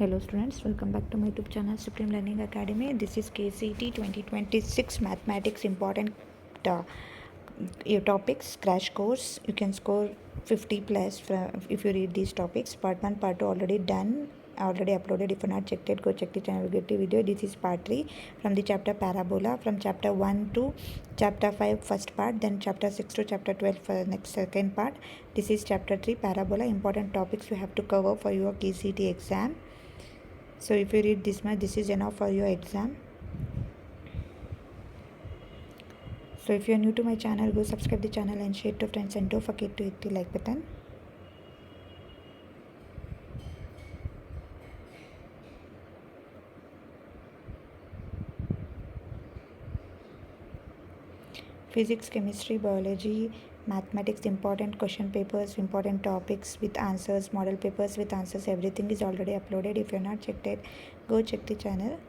Hello students, welcome back to my YouTube channel Supreme Learning Academy. This is KCET 2026 Mathematics important uh, your topics crash course. You can score 50 plus if you read these topics. Part 1, part 2 already done, already uploaded. If you not checked it, go check the channel, get the video. This is part 3 from the chapter Parabola, from chapter 1 to chapter 5 first part, then chapter 6 to chapter 12 for the next second part. This is chapter 3 Parabola, important topics you have to cover for your KCET exam. So if you read this much, this is enough for your exam. So if you are new to my channel, go subscribe the channel and share to friends, and don't forget to hit the like button. Physics, chemistry, biology, mathematics, important question papers, important topics with answers, model papers with answers, everything is already uploaded. If you are not checked it, go check the channel.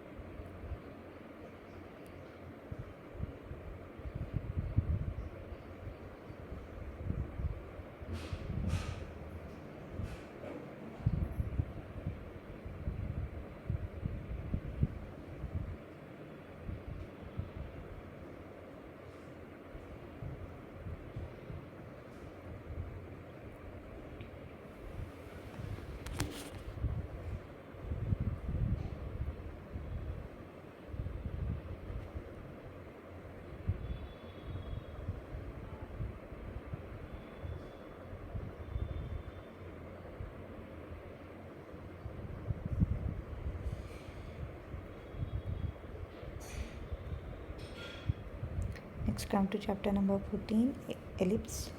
Next, come to chapter number 14, ellipse.